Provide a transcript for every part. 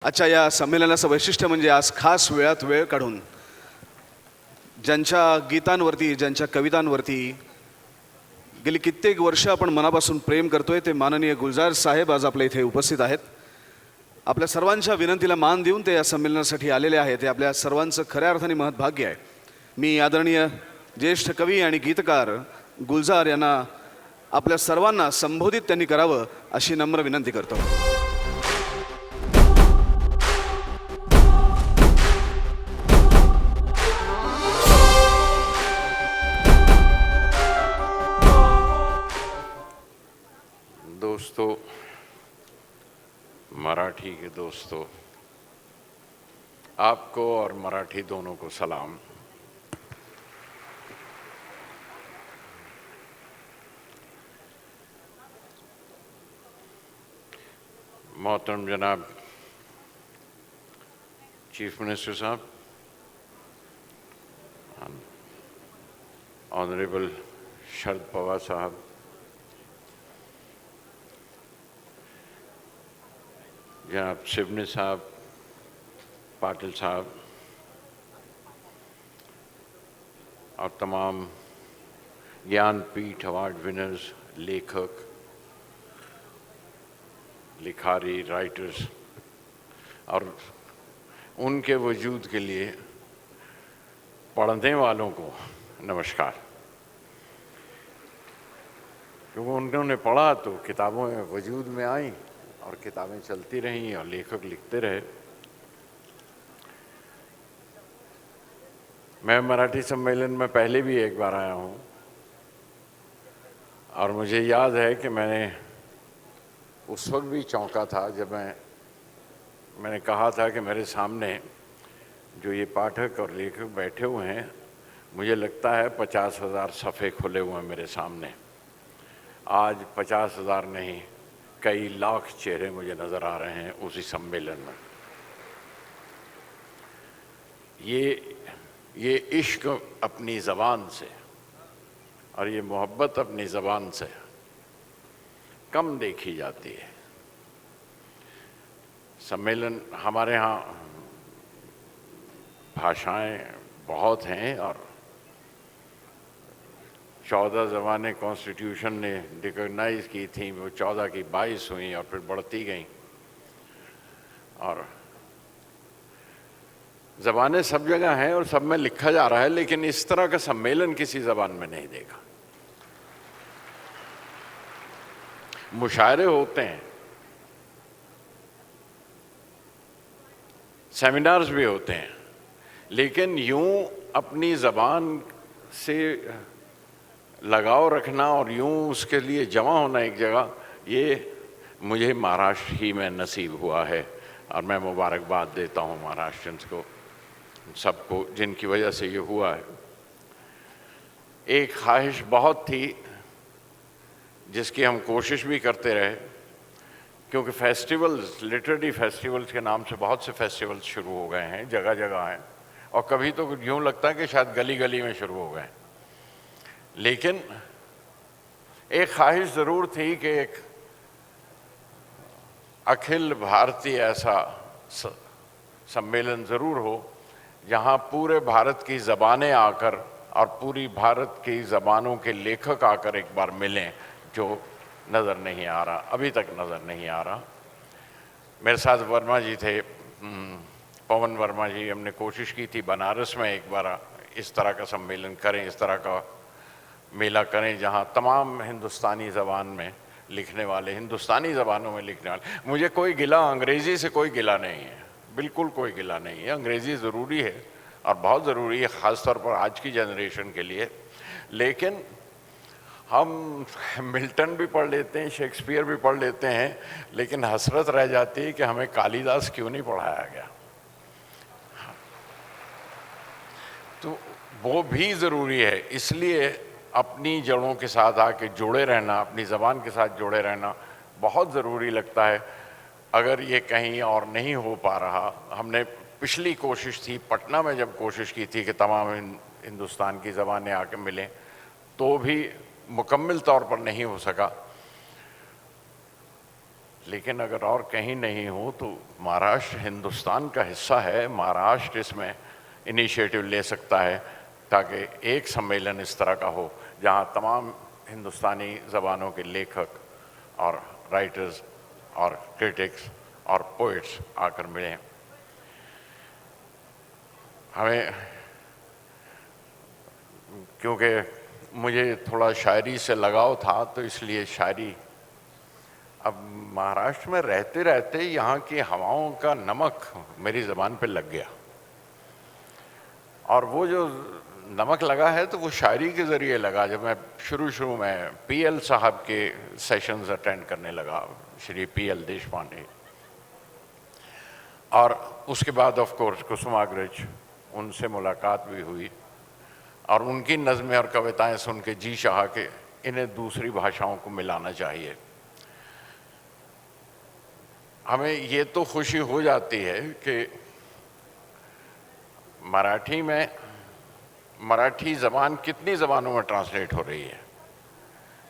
आजच्या या संमेलनाचं वैशिष्ट्य म्हणजे आज खास वेळात वेळ काढून ज्यांच्या गीतांवरती, ज्यांच्या कवितांवरती गेली कित्येक वर्ष आपण मनापासून प्रेम करतोय ते माननीय गुलजार साहेब आज आपल्या इथे उपस्थित आहेत. आपल्या सर्वांच्या विनंतीला मान देऊन ते या संमेलनासाठी आलेले आहेत. हे आपल्या सर्वांचं खऱ्या अर्थाने महत्भाग्य आहे. मी आदरणीय ज्येष्ठ कवी आणि गीतकार गुलजार यांना आपल्या सर्वांना संबोधित त्यांनी करावं अशी नम्र विनंती करतो. दोस्तों, मराठी के दोस्तों, आपको और मराठी दोनों को सलाम. मोहतरम जनाब चीफ मिनिस्टर साहब, ऑनरेबल शरद पवार साहब, जनाब शिवनी साहब, पाटिल साहब और तमाम ज्ञानपीठ अवार्ड विनर्स, लेखक, लिखारी, राइटर्स और उनके वजूद के लिए पढ़ने वालों को नमस्कार. क्योंकि उन्होंने पढ़ा तो किताबों में वजूद में आई और किताबें चलती रहीं और लेखक लिखते रहे. मैं मराठी सम्मेलन में पहले भी एक बार आया हूँ और मुझे याद है कि मैंने उस वक्त भी चौंका था जब मैंने कहा था कि मेरे सामने जो ये पाठक और लेखक बैठे हुए हैं, मुझे लगता है 50,000 सफ़े खुले हुए हैं मेरे सामने. आज 50,000 नहीं, कई लाख चेहरे मुझे नज़र आ रहे हैं उसी सम्मेलन में. ये इश्क अपनी ज़बान से और ये मोहब्बत अपनी ज़बान से कम देखी जाती है. सम्मेलन हमारे यहाँ भाषाएं बहुत हैं और 14 ज़बानें कॉन्स्टिट्यूशन ने रिकॉग्नाइज़ की थी, वो 14 की 22 हुई और फिर बढ़ती गई. और ज़बानें सब जगह हैं और सब में लिखा जा रहा है, लेकिन इस तरह का सम्मेलन किसी ज़बान में नहीं देखा. मुशायरे होते हैं, सेमिनार्स भी होते हैं, लेकिन यूं अपनी ज़बान से लगाव रखना और यूं उसके लिए जमा होना एक जगह, ये मुझे महाराष्ट्र ही में नसीब हुआ है. और मैं मुबारकबाद देता हूँ महाराष्ट्रियंस को, सबको जिनकी वजह से ये हुआ है. एक ख्वाहिश बहुत थी जिसकी हम कोशिश भी करते रहे, क्योंकि फेस्टिवल्स, लिटरेरी फेस्टिवल्स के नाम से बहुत से फेस्टिवल्स शुरू हो गए हैं, जगह जगह हैं, और कभी तो यूँ लगता है कि शायद गली गली में शुरू हो गए. लेकिन एक ख्वाहिश ज़रूर थी कि एक अखिल भारतीय ऐसा सम्मेलन ज़रूर हो जहाँ पूरे भारत की ज़बानें आकर और पूरी भारत की ज़बानों के लेखक आकर एक बार मिलें, जो नज़र नहीं आ रहा, अभी तक नज़र नहीं आ रहा. मेरे साथ वर्मा जी थे, पवन वर्मा जी. हमने कोशिश की थी बनारस में एक बार इस तरह का सम्मेलन करें, इस तरह का मेला करें जहाँ तमाम हिंदुस्तानी ज़बान में लिखने वाले, हिंदुस्तानी ज़बानों में लिखने वाले. मुझे कोई गिला, अंग्रेज़ी से कोई गिला नहीं है, बिल्कुल कोई गिला नहीं है. अंग्रेज़ी ज़रूरी है और बहुत ज़रूरी है, ख़ास तौर पर आज की जनरेशन के लिए. लेकिन हम मिल्टन भी पढ़ लेते हैं, शेक्सपियर भी पढ़ लेते हैं, लेकिन हसरत रह जाती है कि हमें कालिदास क्यों नहीं पढ़ाया गया. तो वो भी ज़रूरी है. इसलिए अपनी जड़ों के साथ आके जुड़े रहना, अपनी ज़बान के साथ जुड़े रहना बहुत ज़रूरी लगता है. अगर ये कहीं और नहीं हो पा रहा, हमने पिछली कोशिश थी पटना में जब कोशिश की थी कि तमाम हिंदुस्तान की ज़बानें आके मिलें, तो भी मुकम्मल तौर पर नहीं हो सका. लेकिन अगर और कहीं नहीं हो तो महाराष्ट्र हिंदुस्तान का हिस्सा है, महाराष्ट्र इसमें इनिशिएटिव ले सकता है ताकि एक सम्मेलन इस तरह का हो जहाँ तमाम हिंदुस्तानी ज़बानों के लेखक और राइटर्स और क्रिटिक्स और पोइट्स आकर मिलें। हमें, क्योंकि मुझे थोड़ा शायरी से लगाव था तो इसलिए शायरी, अब महाराष्ट्र में रहते रहते यहाँ की हवाओं का नमक मेरी ज़बान पे लग गया, और वो जो नमक लगा है तो वो शायरी के ज़रिए लगा। जब मैं शुरू में पीएल साहब के सेशंस अटेंड करने लगा, श्री पीएल देशपांडे, और उसके बाद ऑफ कोर्स कुसुमाग्रज, उनसे मुलाकात भी हुई और उनकी नज़में और कविताएं सुन के जी चाहा कि इन्हें दूसरी भाषाओं को मिलाना चाहिए। हमें ये तो खुशी हो जाती है कि मराठी में, मराठी ज़बान कितनी ज़बानों में ट्रांसलेट हो रही है,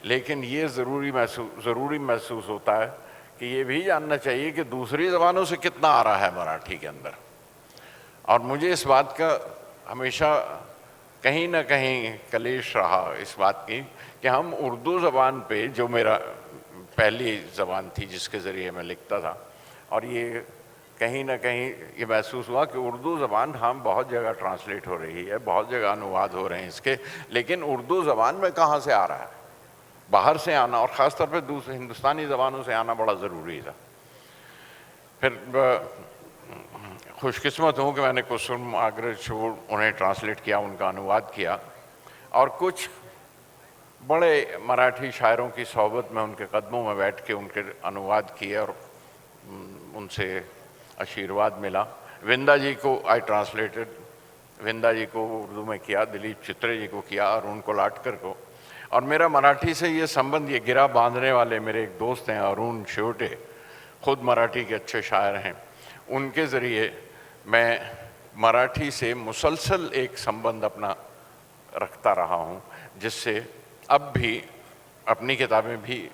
लेकिन ये ज़रूरी महसूस होता है कि ये भी जानना चाहिए कि दूसरी ज़बानों से कितना आ रहा है मराठी के अंदर। और मुझे इस बात का हमेशा कहीं ना कहीं कलेश रहा इस बात की कि हम उर्दू ज़बान पे, जो मेरा पहली ज़बान थी जिसके ज़रिए मैं लिखता था, और ये कहीं ना कहीं ये महसूस हुआ कि उर्दू ज़बान हम बहुत जगह ट्रांसलेट हो रही है, बहुत जगह अनुवाद हो रहे हैं इसके, लेकिन उर्दू ज़बान में कहाँ से आ रहा है? बाहर से आना, और ख़ास तौर पे दूसरे हिंदुस्तानी ज़बानों से आना बड़ा ज़रूरी था। फिर खुशकिस्मत हूँ कि मैंने कुसुमाग्रज उन्हें ट्रांसलेट किया, उनका अनुवाद किया, और कुछ बड़े मराठी शायरों की सोहबत में उनके कदमों में बैठ के उनके अनुवाद किए और उनसे आशीर्वाद मिला। विंदा जी को आई ट्रांसलेटेड, विंदा जी को उर्दू में किया, दिलीप चित्रे जी को किया, और उनको लाटकर को। और मेरा मराठी से ये संबंध, ये गिरा बांधने वाले मेरे एक दोस्त हैं अरुण शेवटे, खुद मराठी के अच्छे शायर हैं, उनके ज़रिए मैं मराठी से मुसलसल एक संबंध अपना रखता रहा हूँ, जिससे अब भी अपनी किताबें भी,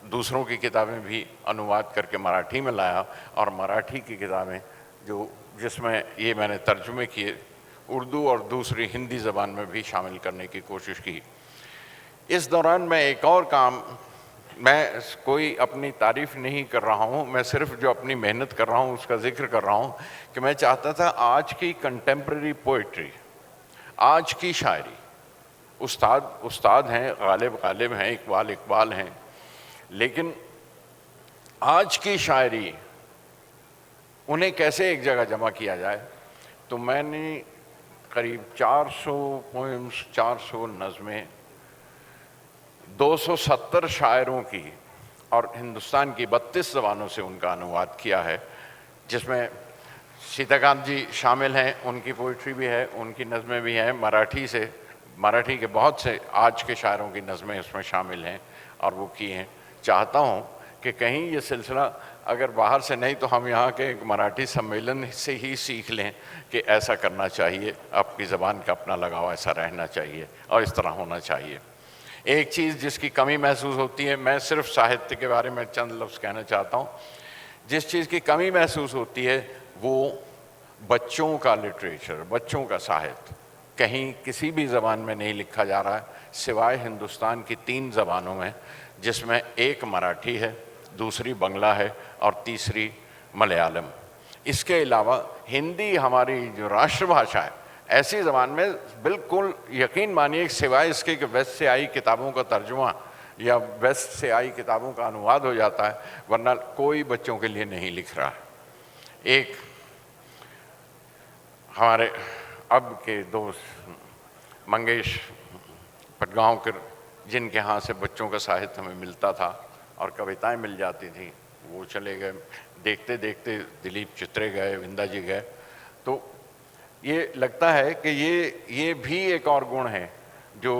दूसरों की किताबें भी अनुवाद करके मराठी में लाया, और मराठी की किताबें जो जिसमें ये मैंने तर्जुमे किए उर्दू और दूसरी हिंदी ज़बान में भी शामिल करने की कोशिश की। इस दौरान मैं एक और काम, मैं कोई अपनी तारीफ़ नहीं कर रहा हूँ, मैं सिर्फ जो अपनी मेहनत कर रहा हूँ उसका जिक्र कर रहा हूँ कि मैं चाहता था आज की कंटेम्प्रेरी पोइट्री, आज की शायरी, उस्ताद हैं, गालिब हैं, इकबाल हैं, लेकिन आज की शायरी उन्हें कैसे एक जगह जमा किया जाए। तो मैंने करीब 400 पोएम्स, 400 नज़में, 270 शायरों की और हिंदुस्तान की 32 ज़बानों से उनका अनुवाद किया है, जिसमें सीताकांत जी शामिल हैं, उनकी पोइट्री भी है, उनकी नज़में भी हैं, मराठी के बहुत से आज के शायरों की नज़में उसमें शामिल हैं और वो की हैं। चाहता हूँ कि कहीं ये सिलसिला अगर बाहर से नहीं तो हम यहाँ के एक मराठी सम्मेलन से ही सीख लें कि ऐसा करना चाहिए, आपकी ज़बान का अपना लगाव ऐसा रहना चाहिए और इस तरह होना चाहिए। एक चीज़ जिसकी कमी महसूस होती है, मैं सिर्फ साहित्य के बारे में चंद लफ्ज़ कहना चाहता हूँ, जिस चीज़ की कमी महसूस होती है वो बच्चों का लिटरेचर, बच्चों का साहित्य कहीं किसी भी ज़बान में नहीं लिखा जा रहा है सिवाय हिंदुस्तान की 3 ज़बानों में, जिसमें एक मराठी है, दूसरी बंगला है और तीसरी मलयालम। इसके अलावा हिंदी हमारी जो राष्ट्रभाषा है, ऐसी ज़बान में बिल्कुल यकीन मानिए सिवाय इसके कि वेस्ट से आई किताबों का तर्जुमा या वेस्ट से आई किताबों का अनुवाद हो जाता है, वरना कोई बच्चों के लिए नहीं लिख रहा है। एक हमारे अब के दोस्त मंगेश पटगांवकर, जिनके यहाँ से बच्चों का साहित्य हमें मिलता था और कविताएं मिल जाती थी, वो चले गए। देखते देखते दिलीप चित्रे गए, विंदा जी गए। तो ये लगता है कि ये भी एक और गुण है जो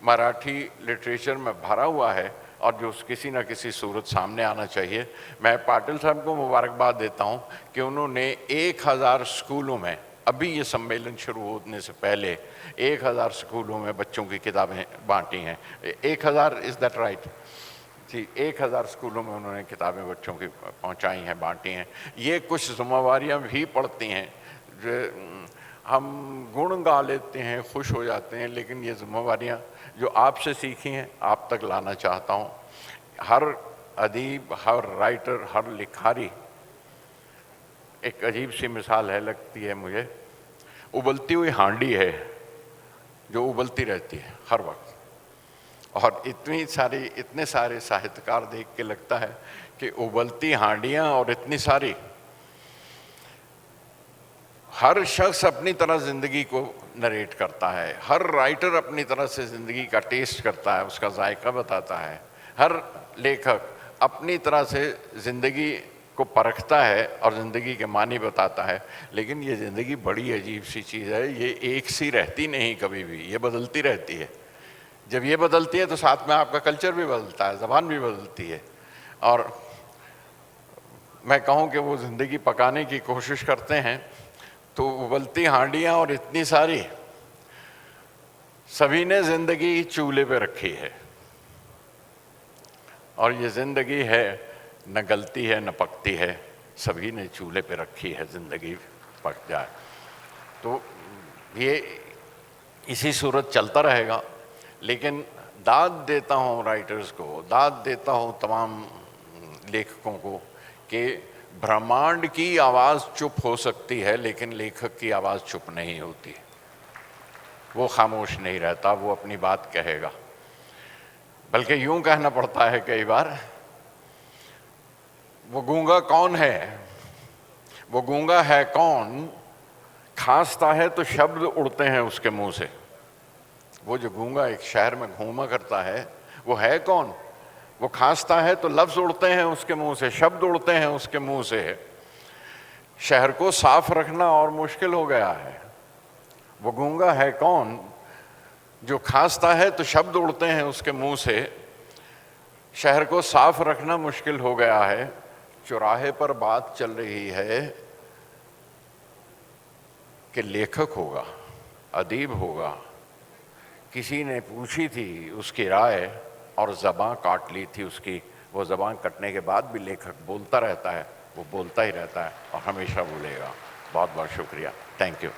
मराठी लिटरेचर में भरा हुआ है और जो किसी न किसी सूरत सामने आना चाहिए। मैं पाटिल साहब को मुबारकबाद देता हूँ कि उन्होंने 1000 स्कूलों में, अभी ये सम्मेलन शुरू होने से पहले 1000 स्कूलों में बच्चों की किताबें बांटी हैं। 1000, इज़ दैट राइट? जी, 1000 स्कूलों में उन्होंने किताबें बच्चों की पहुंचाई हैं, बांटी हैं। ये कुछ जिम्मेवारियां भी पड़ती हैं जो हम गुण गा लेते हैं, खुश हो जाते हैं, लेकिन ये जिम्मेवारियां जो आपसे सीखी हैं आप तक लाना चाहता हूँ। हर अदीब, हर राइटर, हर लिखारी, एक अजीब सी मिसाल है लगती है मुझे, उबलती हुई हांडी है जो उबलती रहती है हर वक्त। और इतने सारे साहित्यकार देख के लगता है कि उबलती हांडियां और इतनी सारी, हर शख्स अपनी तरह जिंदगी को नरेट करता है, हर राइटर अपनी तरह से जिंदगी का टेस्ट करता है, उसका जायका बताता है, हर लेखक अपनी तरह से जिंदगी को परखता है और ज़िंदगी के मानी बताता है। लेकिन ये ज़िंदगी बड़ी अजीब सी चीज़ है, ये एक सी रहती नहीं कभी भी, ये बदलती रहती है। जब ये बदलती है तो साथ में आपका कल्चर भी बदलता है, ज़बान भी बदलती है। और मैं कहूँ कि वो ज़िंदगी पकाने की कोशिश करते हैं तो उबलती हांडियाँ और इतनी सारी, सभी ने ज़िंदगी चूल्हे पे रखी है और ये ज़िंदगी है, न गलती है न पकती है, सभी ने चूल्हे पे रखी है, ज़िंदगी पक जाए। तो ये इसी सूरत चलता रहेगा। लेकिन दाद देता हूँ राइटर्स को, दाद देता हूँ तमाम लेखकों को कि ब्रह्मांड की आवाज़ चुप हो सकती है लेकिन लेखक की आवाज़ चुप नहीं होती। वो खामोश नहीं रहता, वो अपनी बात कहेगा। बल्कि यूं कहना पड़ता है कई बार, वो गूंगा कौन है, वो गूंगा है कौन, खांसता है तो शब्द उड़ते हैं उसके मुंह से। वो जो गूंगा एक शहर में घूमा करता है वो है कौन, वो खांसता है तो लफ्ज उड़ते हैं उसके मुंह से, शब्द उड़ते हैं उसके मुंह से। शहर को साफ रखना और मुश्किल हो गया है। वो गूंगा है कौन जो खांसता है तो शब्द उड़ते हैं उसके मुंह से, शहर को साफ रखना मुश्किल हो गया है। चौराहे पर बात चल रही है कि लेखक होगा, अदीब होगा, किसी ने पूछी थी उसकी राय और ज़बां काट ली थी उसकी। वो ज़बां कटने के बाद भी लेखक बोलता रहता है, वो बोलता ही रहता है और हमेशा बोलेगा। बहुत बहुत शुक्रिया, थैंक यू।